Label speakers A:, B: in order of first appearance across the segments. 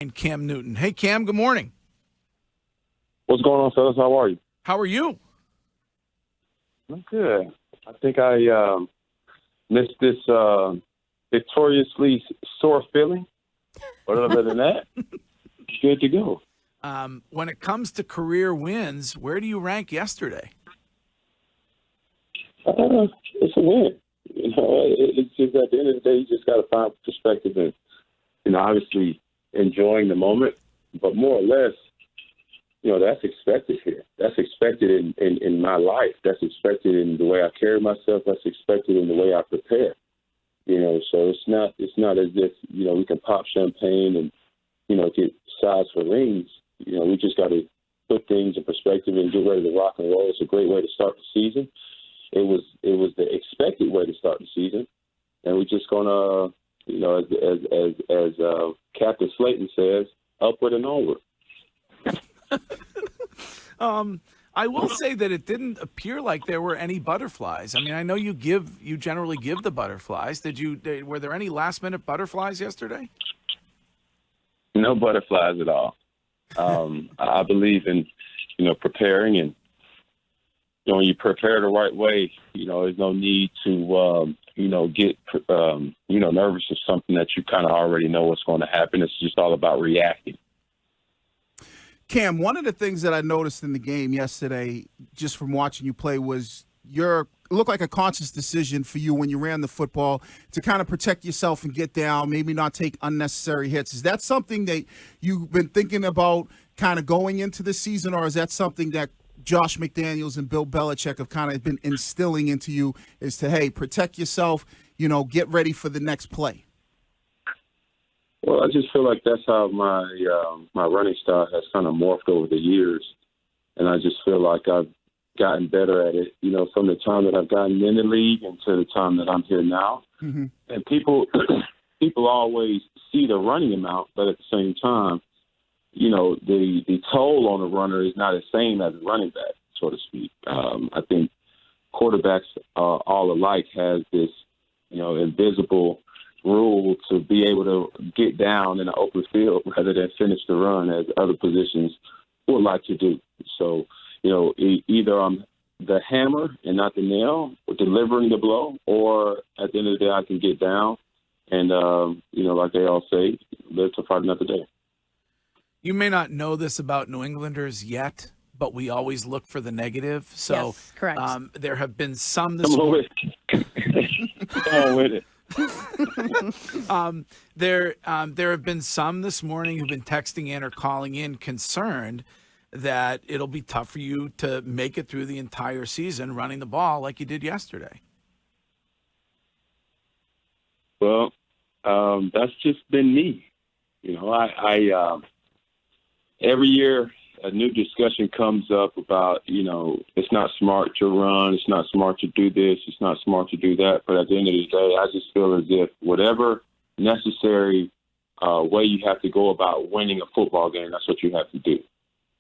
A: And Cam Newton. Hey, Cam, good morning.
B: What's going on, fellas? How are you?
A: How are you?
B: I'm good. I think I missed this victoriously sore feeling. But other than that, good to go.
A: When it comes to career wins, where do you rank yesterday?
B: It's a win. It's just at the end of the day, you just got to find perspective and, obviously enjoying the moment. But more or less, that's expected here. That's expected in my life. That's expected in the way I carry myself. That's expected in the way I prepare. So it's not as if, we can pop champagne and, get sides for rings. We just got to put things in perspective and get ready to rock and roll. It's a great way to start the season. It was the expected way to start the season. And we're just going to, as Captain Slayton says, upward and onward.
A: I will say that it didn't appear like there were any butterflies. I mean, I know you generally give the butterflies. Were there any last-minute butterflies yesterday?
B: No butterflies at all. I believe in, preparing, and when you prepare the right way, there's no need to, get, nervous of something that you kind of already know what's going to happen. It's just all about reacting.
C: Cam, one of the things that I noticed in the game yesterday, just from watching you play, was it looked like a conscious decision for you when you ran the football to kind of protect yourself and get down, maybe not take unnecessary hits. Is that something that you've been thinking about kind of going into the season, or is that something that Josh McDaniels and Bill Belichick have kind of been instilling into you, is to, hey, protect yourself, get ready for the next play?
B: Well, I just feel like that's how my running style has kind of morphed over the years, and I just feel like I've gotten better at it. From the time that I've gotten in the league until the time that I'm here now. Mm-hmm. And people always see the running amount, but at the same time, the toll on a runner is not the same as a running back, so to speak. I think quarterbacks all alike has this, invisible rule to be able to get down in an open field rather than finish the run as other positions would like to do. So, either I'm the hammer and not the nail, delivering the blow, or at the end of the day, I can get down and, like they all say, live to fight another day.
A: You may not know this about New Englanders yet, but we always look for the negative. So
D: yes, correct.
A: There have been some this
B: morning. Come on with it.
A: There have been some this morning who've been texting in or calling in concerned that it'll be tough for you to make it through the entire season running the ball like you did yesterday.
B: Well, that's just been me. I every year a new discussion comes up about, it's not smart to run, it's not smart to do this, it's not smart to do that. But at the end of the day, I just feel as if whatever necessary way you have to go about winning a football game, that's what you have to do.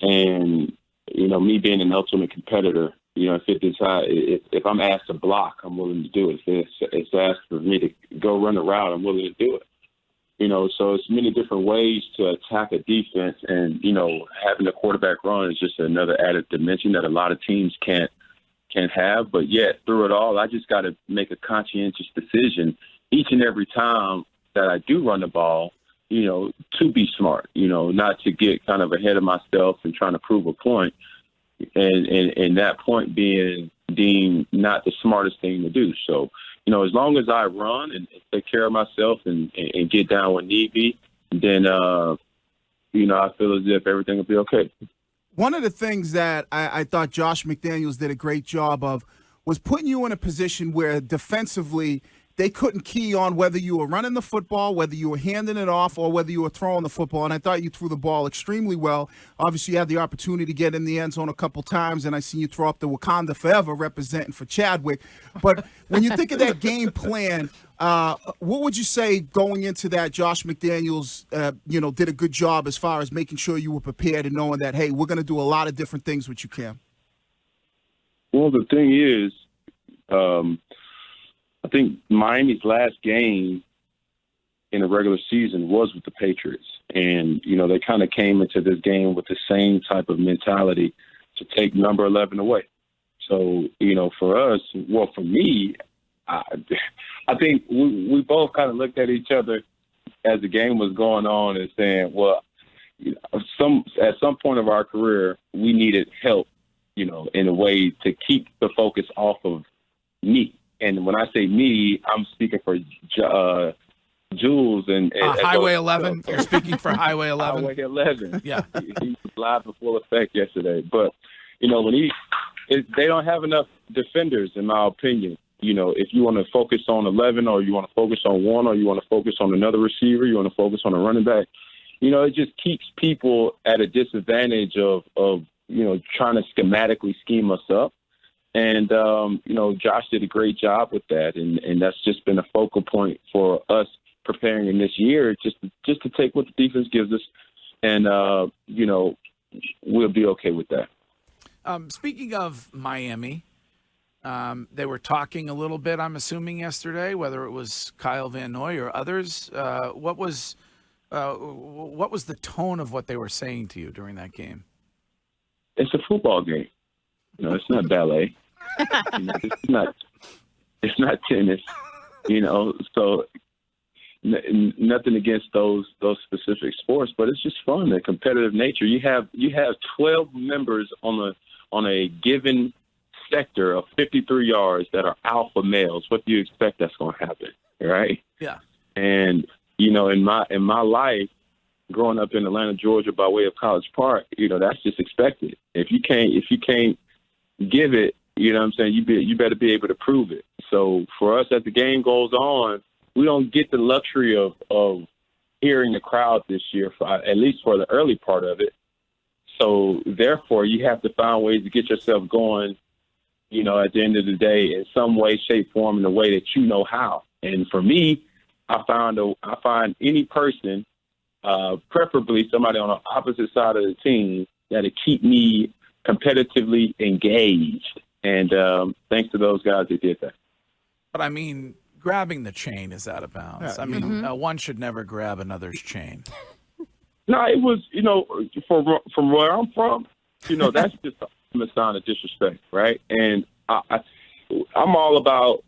B: And, me being an ultimate competitor, if I'm asked to block, I'm willing to do it. If it's asked for me to go run a route, I'm willing to do it. So it's many different ways to attack a defense, and, having a quarterback run is just another added dimension that a lot of teams can't have. But yet through it all, I just got to make a conscientious decision each and every time that I do run the ball, to be smart, not to get kind of ahead of myself and trying to prove a point. And that point being deemed not the smartest thing to do. So, as long as I run and take care of myself and get down when need be, then, I feel as if everything will be okay.
C: One of the things that I thought Josh McDaniels did a great job of was putting you in a position where defensively they couldn't key on whether you were running the football, whether you were handing it off, or whether you were throwing the football. And I thought you threw the ball extremely well. Obviously, you had the opportunity to get in the end zone a couple times, and I seen you throw up the Wakanda Forever representing for Chadwick. But when you think of that game plan, what would you say going into that Josh McDaniels, did a good job as far as making sure you were prepared and knowing that, hey, we're going to do a lot of different things with you, Cam?
B: Well, the thing is, I think Miami's last game in the regular season was with the Patriots. And, they kind of came into this game with the same type of mentality to take number 11 away. So, for us, well, for me, I think we both kind of looked at each other as the game was going on and saying, well, at some point of our career, we needed help, in a way to keep the focus off of me. And when I say me, I'm speaking for Jules and
A: Highway 11. You're speaking for Highway 11.
B: Highway 11.
A: Yeah,
B: he was live in full effect yesterday. But when they don't have enough defenders, in my opinion. If you want to focus on 11, or you want to focus on one, or you want to focus on another receiver, you want to focus on a running back. It just keeps people at a disadvantage of trying to schematically scheme us up. And, Josh did a great job with that. And that's just been a focal point for us preparing in this year, just to take what the defense gives us. And, we'll be okay with that.
A: Speaking of Miami, they were talking a little bit, I'm assuming, yesterday, whether it was Kyle Van Noy or others. What was the tone of what they were saying to you during that game?
B: It's a football game. It's not ballet. It's not tennis. So nothing against those specific sports, but it's just fun. The competitive nature. You have 12 members on a given sector of 53 yards that are alpha males. What do you expect that's going to happen, right?
A: Yeah.
B: And in my life, growing up in Atlanta, Georgia, by way of College Park, that's just expected. If you can't give it, what I'm saying, you better be able to prove it. So for us, as the game goes on, we don't get the luxury of hearing the crowd this year, at least for the early part of it. So therefore, you have to find ways to get yourself going, at the end of the day, in some way, shape, form, in a way that how. And for me, I find any person, preferably somebody on the opposite side of the team, that'll keep me competitively engaged. And thanks to those guys that did that.
A: But I mean, grabbing the chain is out of bounds. I mean, one should never grab another's chain.
B: No, it was, from where I'm from, that's just a sign of disrespect, right? And I'm all about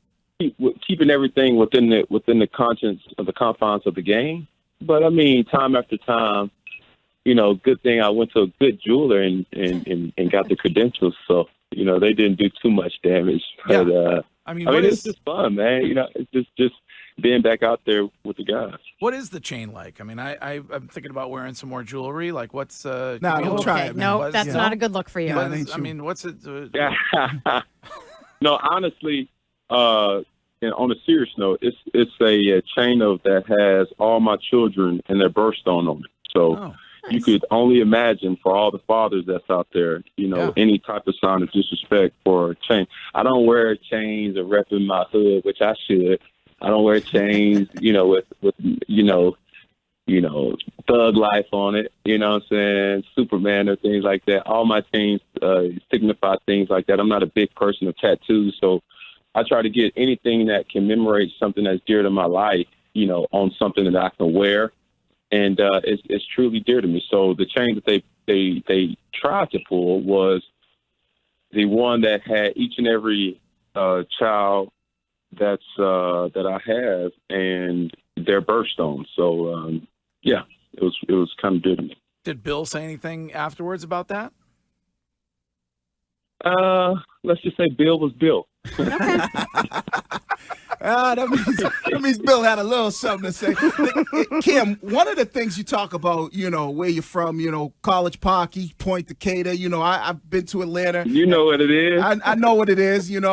B: keeping everything within the contents of the confines of the game. But I mean, time after time, good thing I went to a good jeweler and got the credentials, so they didn't do too much damage. But
A: yeah.
B: It's just fun, man. It's just being back out there with the guys.
A: What is the chain like? I mean, I'm thinking about wearing some more jewelry. Like, what's
C: no, don't try it, man.
D: No, that's not a good look for you.
A: What's it?
B: No, honestly, and on a serious note, it's a chain that has all my children and their birthstone on it. So you could only imagine, for all the fathers that's out there, any type of sign of disrespect for a chain. I don't wear chains or repping my hood, which I should. I don't wear chains, with thug life on it, what I'm saying, Superman or things like that. All my chains signify things like that. I'm not a big person of tattoos, so I try to get anything that can commemorate something that's dear to my life, on something that I can wear. And it's truly dear to me. So the chain that they tried to pull was the one that had each and every child that I have and their birthstone. So it was kind of dear to me.
A: Did Bill say anything afterwards about that?
B: Let's just say Bill was Bill.
C: That means Bill had a little something to say. Kim, one of the things you talk about, where you're from, College Park, East Point, Decatur, I've been to Atlanta.
B: You know what it is.
C: I know what it is, playing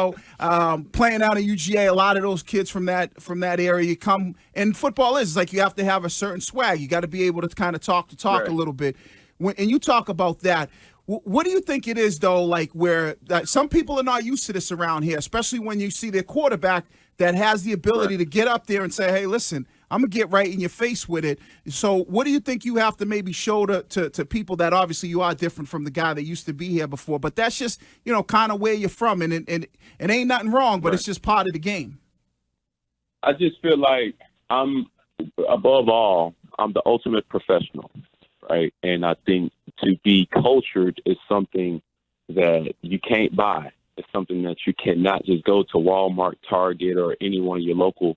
C: out in UGA, a lot of those kids from that area you come, and football is like you have to have a certain swag. You got to be able to kind of talk right. A little bit. And you talk about that. What do you think it is, though, like where some people are not used to this around here, especially when you see their quarterback that has the ability to get up there and say, hey, listen, I'm going to get right in your face with it. So what do you think you have to maybe show to people that obviously you are different from the guy that used to be here before, but that's just, kind of where you're from, and it ain't nothing wrong, but It's just part of the game.
B: I just feel like I'm, above all, I'm the ultimate professional, right? And I think to be cultured is something that you can't buy. It's something that you cannot just go to Walmart, Target, or any one of your local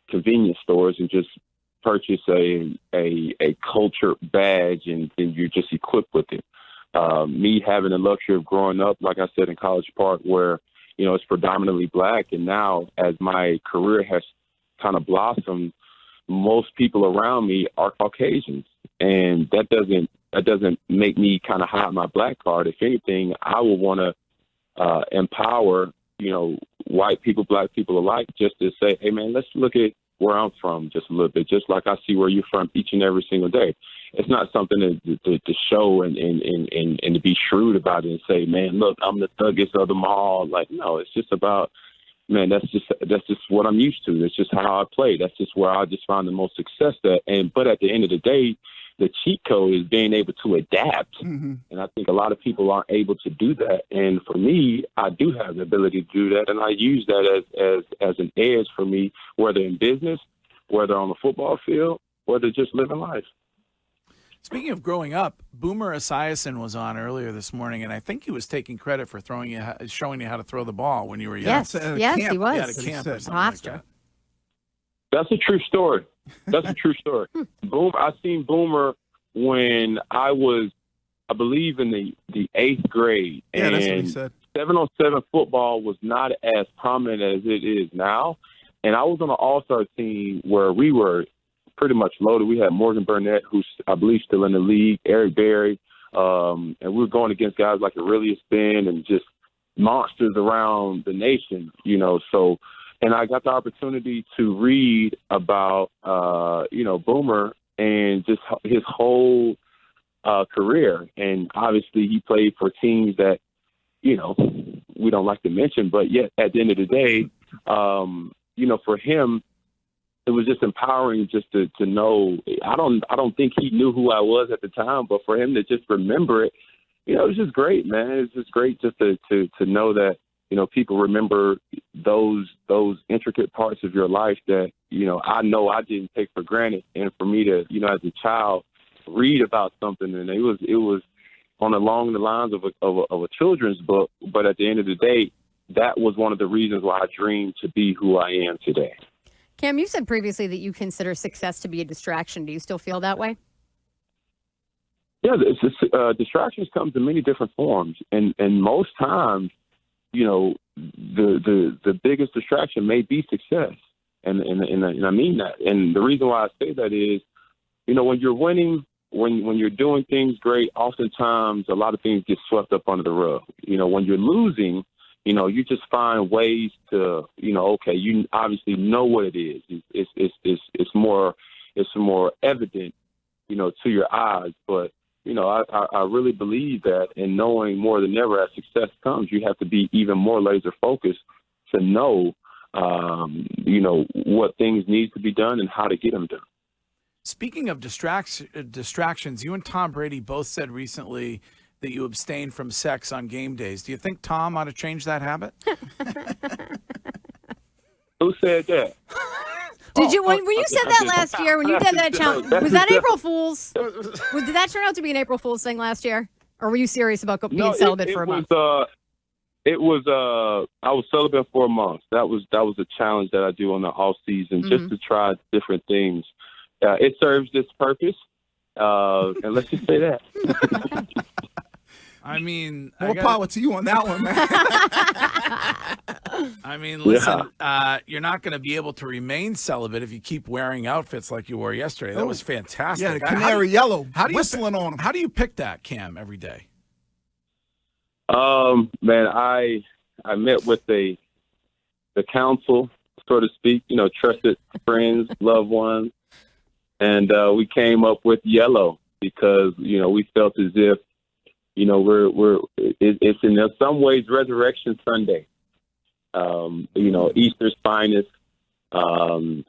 B: convenience stores and just purchase a culture badge and then you're just equipped with it. Me having the luxury of growing up, like I said, in College Park, where it's predominantly black, and now as my career has kind of blossomed, most people around me are Caucasians, and that doesn't make me kind of hide my black card. If anything, I would want to empower white people, black people alike, just to say, hey man, let's look at where I'm from just a little bit, just like I see where you're from each and every single day. It's not something to show and to be shrewd about it and say, man, look, I'm the thuggest of them all. Like, no, it's just about, man, that's just what I'm used to. That's just how I play. That's just where I just find the most success at. But at the end of the day, the cheat code is being able to adapt. Mm-hmm. And I think a lot of people aren't able to do that. And for me, I do have the ability to do that. And I use that as an edge for me, whether in business, whether on the football field, whether just living life.
A: Speaking of growing up, Boomer Esiason was on earlier this morning, and I think he was taking credit for showing you how to throw the ball when you were young.
D: Yes, he was.
A: Yeah, at a camp or something like that.
B: That's a true story. That's a true story. I seen Boomer when I was, I believe, in the 8th grade.
C: Yeah,
B: and
C: that's what he said.
B: 7-on-7 football was not as prominent as it is now. And I was on an all-star team where we were pretty much loaded. We had Morgan Burnett, who's, I believe, still in the league, Eric Berry, and we were going against guys like Aurelius Ben and just monsters around the nation, so. And I got the opportunity to read about, Boomer and just his whole career. And obviously he played for teams that, we don't like to mention, but yet at the end of the day, for him, it was just empowering just to know. I don't think he knew who I was at the time, but for him to just remember it, it was just great, man. It's just great just to know that, people remember those intricate parts of your life that, I know I didn't take for granted. And for me to, as a child, read about something, and it was along the lines of a children's book. But at the end of the day, that was one of the reasons why I dreamed to be who I am today.
D: Cam, you said previously that you consider success to be a distraction. Do you still feel that way?
B: Yeah, distractions come in many different forms. And most times, the biggest distraction may be success. And I mean that. And the reason why I say that is, when you're winning, when you're doing things great, oftentimes a lot of things get swept up under the rug. When you're losing, you just find ways to, okay, you obviously know what it is. It's more evident, to your eyes. But I really believe that, in knowing more than ever as success comes, you have to be even more laser focused to know, what things need to be done and how to get them done.
A: Speaking of distractions, you and Tom Brady both said recently that you abstain from sex on game days. Do you think Tom ought to change that habit?
B: Who said that?
D: Did you when you said that last year, when you did that challenge, was that April Fool's? Did that turn out to be an April Fool's thing last year? Or were you serious about being celibate for a month?
B: It was I was celibate for a month. That was a challenge that I do on the off season, just to try different things. It serves its purpose, and let's just say that.
A: I mean,
C: more power to you on that one, man.
A: I mean, listen, you're not going to be able to remain celibate if you keep wearing outfits like you wore yesterday. That was fantastic.
C: Yeah, the canary yellow,
A: how do you
C: whistling on them.
A: How do you pick that, Cam, every day?
B: Man, I met with the council, so to speak, trusted friends, loved ones, and we came up with yellow because, we felt as if, it's in some ways Resurrection Sunday, Easter's finest. And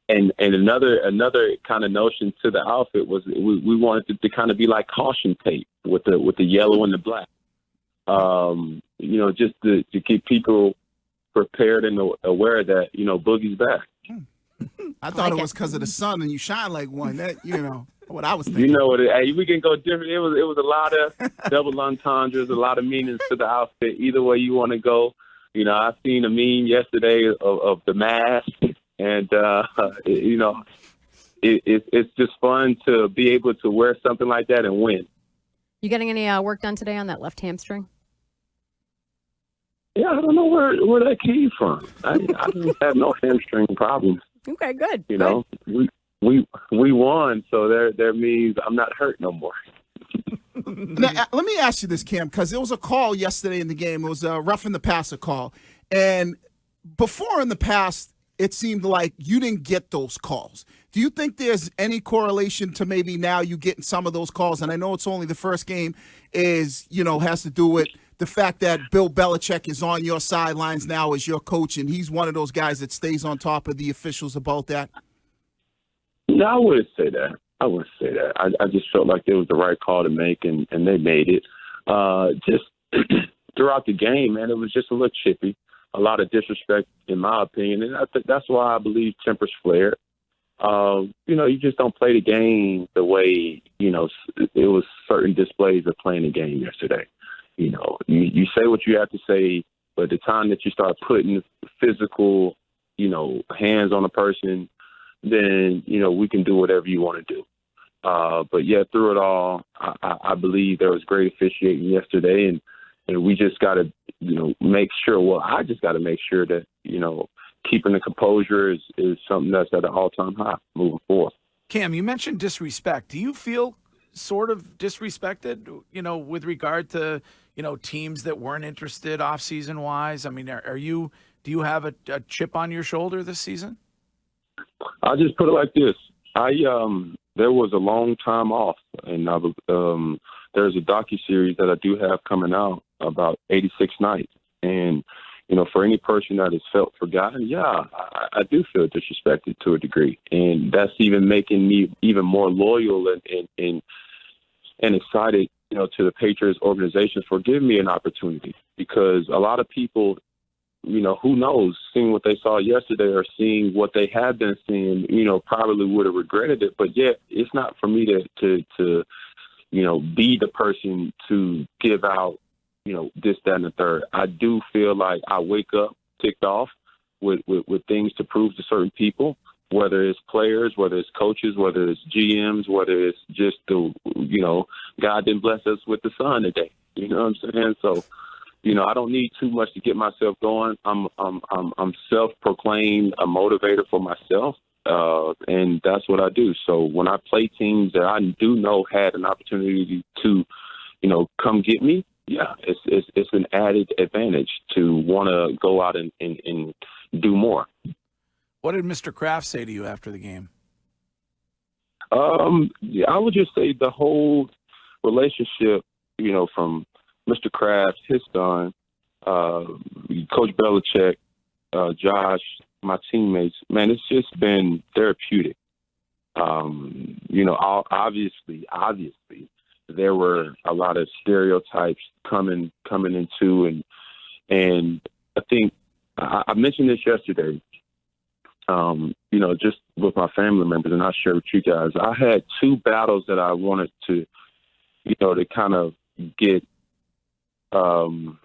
B: another kind of notion to the outfit was we wanted it to kind of be like caution tape with the yellow and the black. Just to keep people prepared and aware that, Boogie's back.
C: I thought
D: like
C: it was
D: it.
C: because of the sun and you shine like one. That what I was thinking.
B: You know what? Hey, we can go different. It was a lot of double entendres, a lot of meanings to the outfit. Either way you want to go. I seen a meme yesterday of the mask, and it's just fun to be able to wear something like that and win.
D: You getting any work done today on that left hamstring?
B: Yeah, I don't know where that came from. I didn't have no hamstring problems.
D: Okay, good.
B: We won, so there means I'm not hurt no more.
C: Now, let me ask you this, Cam, because there was a call yesterday in the game. It was a roughing the passer call, and before in the past, it seemed like you didn't get those calls. Do you think there's any correlation to maybe now you getting some of those calls? And I know it's only the first game, has to do with the fact that Bill Belichick is on your sidelines now as your coach, and he's one of those guys that stays on top of the officials about that.
B: No, I wouldn't say that. I just felt like it was the right call to make, and they made it. Just throughout the game, man, it was just a little chippy, a lot of disrespect, in my opinion, and I think that's why I believe tempers flared. You just don't play the game the way, it was certain displays of playing the game yesterday. You say what you have to say, but the time that you start putting physical, hands on a person, then, we can do whatever you want to do. But yeah, through it all, I believe there was great officiating yesterday, and we just got to, make sure. Well, I just got to make sure that, keeping the composure is something that's at an all-time high moving forward.
A: Cam, you mentioned disrespect. Do you feel sort of disrespected, with regard to, teams that weren't interested off-season wise? I mean, do you have a chip on your shoulder this season?
B: I'll just put it like this. There was a long time off, and there's a docuseries that I do have coming out about 86 nights. And, for any person that has felt forgotten, yeah, I do feel disrespected to a degree. And that's even making me even more loyal and excited, to the Patriots organization for giving me an opportunity. Because a lot of people, who knows, seeing what they saw yesterday or seeing what they have been seeing, probably would have regretted it. But yet it's not for me to be the person to give out, this, that, and the third. I do feel like I wake up ticked off with things to prove to certain people, whether it's players, whether it's coaches, whether it's GMs, whether it's just God didn't bless us with the sun today. You know what I'm saying? So, I don't need too much to get myself going. I'm self-proclaimed a motivator for myself, and that's what I do. So when I play teams that I do know had an opportunity to, come get me, yeah, it's an added advantage to want to go out and do more.
A: What did Mr. Kraft say to you after the game?
B: Yeah, I would just say the whole relationship, from Mr. Kraft, his son, Coach Belichick, Josh, my teammates, man, it's just been therapeutic. Obviously, there were a lot of stereotypes coming into, and I think I mentioned this yesterday. Just with my family members, and I share with you guys. I had two battles that I wanted to, to kind of get go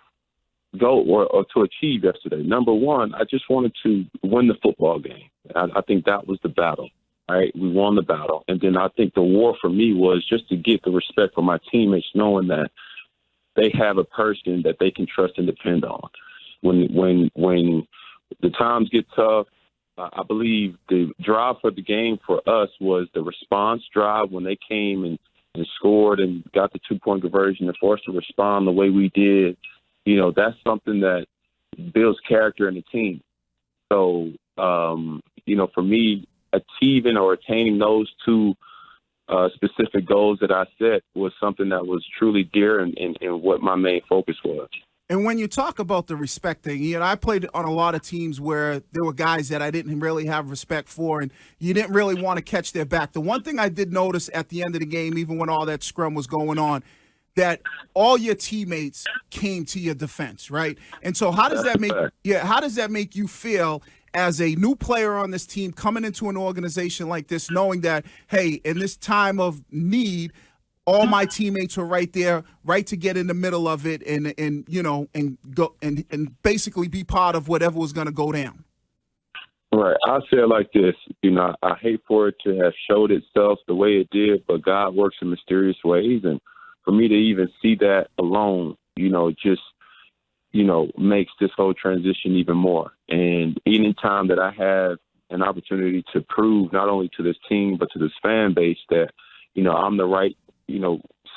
B: or to achieve yesterday. Number one, I just wanted to win the football game. I think that was the battle. Right, we won the battle, and then I think the war for me was just to get the respect from my teammates, knowing that they have a person that they can trust and depend on. When the times get tough, I believe the drive for the game for us was the response drive when they came and scored and got the 2-point conversion and forced to respond the way we did. That's something that builds character in the team. So, for me, achieving or attaining those two specific goals that I set was something that was truly dear and what my main focus was.
C: And when you talk about the respect thing, I played on a lot of teams where there were guys that I didn't really have respect for, and you didn't really want to catch their back. The one thing I did notice at the end of the game, even when all that scrum was going on, that all your teammates came to your defense, right? And so how does that make you feel as a new player on this team coming into an organization like this, knowing that, hey, in this time of need, all my teammates were right there, right to get in the middle of it and go and basically be part of whatever was going to go down?
B: Right. I'll say it like this. I hate for it to have showed itself the way it did, but God works in mysterious ways. And for me to even see that alone, just, makes this whole transition even more. And any time that I have an opportunity to prove not only to this team, but to this fan base that, I'm the right,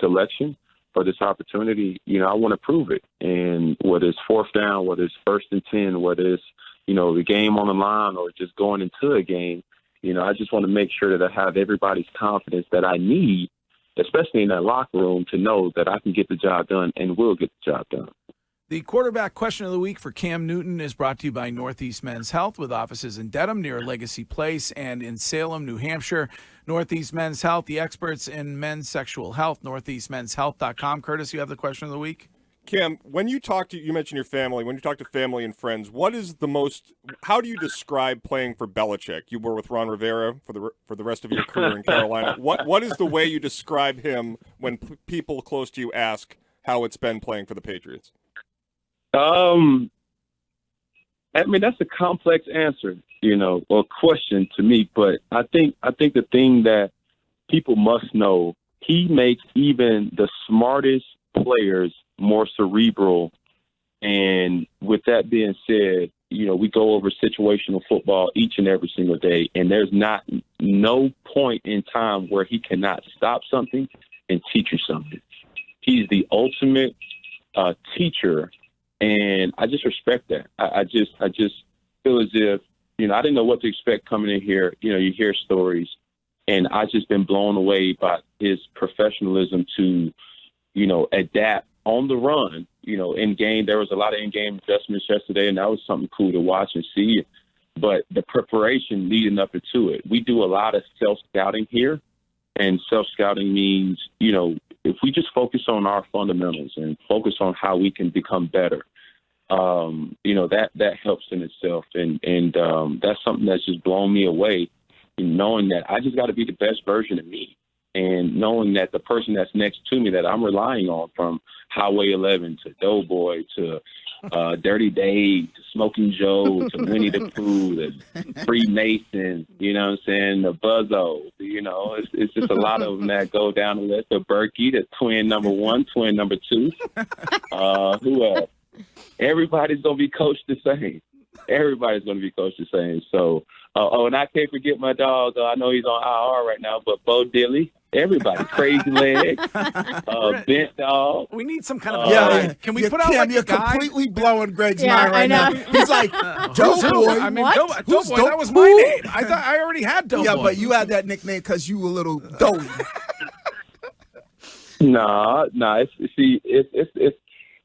B: selection for this opportunity, I want to prove it. And whether it's fourth down, whether it's 1st and 10, whether it's, the game on the line or just going into a game, I just want to make sure that I have everybody's confidence that I need, especially in that locker room, to know that I can get the job done and will get the job done.
A: The quarterback question of the week for Cam Newton is brought to you by Northeast Men's Health, with offices in Dedham near Legacy Place and in Salem, New Hampshire. Northeast Men's Health, the experts in men's sexual health, northeastmenshealth.com. Curtis, you have the question of the week?
E: Cam, when you mentioned your family, when you talk to family and friends, how do you describe playing for Belichick? You were with Ron Rivera for the rest of your career in Carolina. What is the way you describe him when people close to you ask how it's been playing for the Patriots?
B: That's a complex answer, or question to me, but I think the thing that people must know, he makes even the smartest players more cerebral. And with that being said, we go over situational football each and every single day, and there's no point in time where he cannot stop something and teach you something. He's the ultimate teacher. And I just respect that. I just feel as if, I didn't know what to expect coming in here. You hear stories, and I just been blown away by his professionalism to, adapt on the run. In game, there was a lot of in-game adjustments yesterday, and that was something cool to watch and see. But the preparation leading up into it, we do a lot of self-scouting here, and self-scouting means, if we just focus on our fundamentals and focus on how we can become better, that helps in itself. And that's something that's just blown me away, knowing that I just got to be the best version of me, and knowing that the person that's next to me that I'm relying on, from Highway 11 to Doughboy to Dirty Dave to Smoking Joe to Winnie the Pooh to Freemason, the Buzzo, it's just a lot of them that go down the list. Of Berkey, the twin number 1, twin number 2. Who else? Everybody's going to be coached the same. Everybody's going to be coached the same. So, and I can't forget my dog. I know he's on IR right now, but Bo Dilly. Everybody, Crazy Leg, Bent Dog.
A: We need some kind of Can we put out like
C: you're
A: a guy?
C: Completely blowing Greg's mind right now. He's like,
A: Doughboy. I mean, Doughboy, that was my name. I thought I already had Doughboy.
C: Yeah, but you had that nickname because you were a little doughy.
B: No.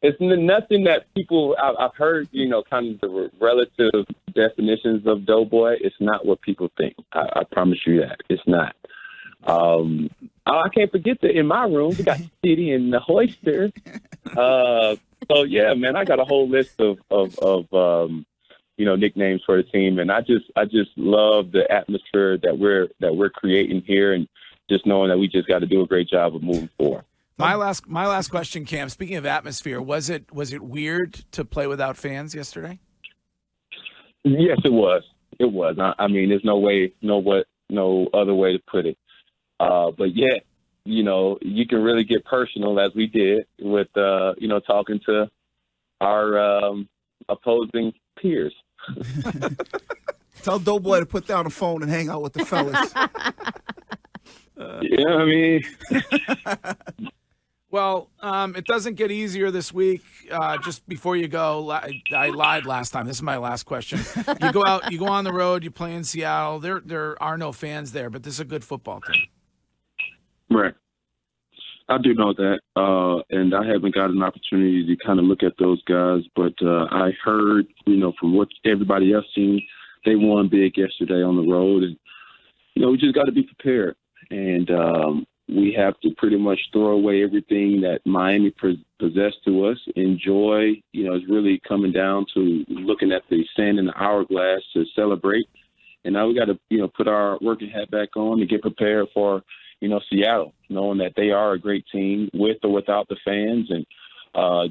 B: It's nothing that people. I've heard, kind of the relative definitions of Doughboy. It's not what people think. I promise you that it's not. I can't forget that in my room we got City and the Hoister. So yeah, man, I got a whole list of nicknames for the team, and I just love the atmosphere that we're creating here, and just knowing that we just got to do a great job of moving forward.
A: My last question, Cam. Speaking of atmosphere, was it weird to play without fans yesterday?
B: Yes, it was. It was. I mean, there's no other way to put it. But yeah, you can really get personal, as we did with, talking to our opposing peers.
C: Tell Doughboy to put down the phone and hang out with the fellas.
B: Yeah, I mean.
A: Well, it doesn't get easier this week. Just before you go, I lied last time. This is my last question. You go on the road, you play in Seattle. There are no fans there, but this is a good football team.
B: Right. I do know that, and I haven't got an opportunity to kind of look at those guys, but I heard, from what everybody else seen, they won big yesterday on the road, and, we just got to be prepared. And, we have to pretty much throw away everything that Miami possessed to us. Enjoy, is really coming down to looking at the sand in the hourglass to celebrate. And now we got to, put our working hat back on to get prepared for, Seattle, knowing that they are a great team with or without the fans, and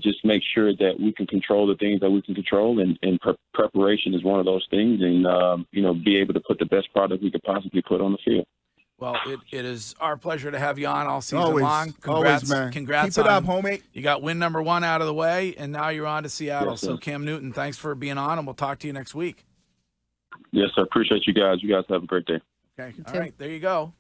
B: just make sure that we can control the things that we can control, and preparation is one of those things, and, be able to put the best product we could possibly put on the field.
A: Well, it is our pleasure to have you on all season
C: Always,
A: long.
C: always, man.
A: Congrats
C: Keep it
A: on,
C: up, homie.
A: You got win number 1 out of the way, and now you're on to Seattle.
B: Yes, sir.
A: So, Cam Newton, thanks for being on, and we'll talk to you next week.
B: Yes, sir. Appreciate you guys. You guys have a great day.
A: Okay. All right. There you go.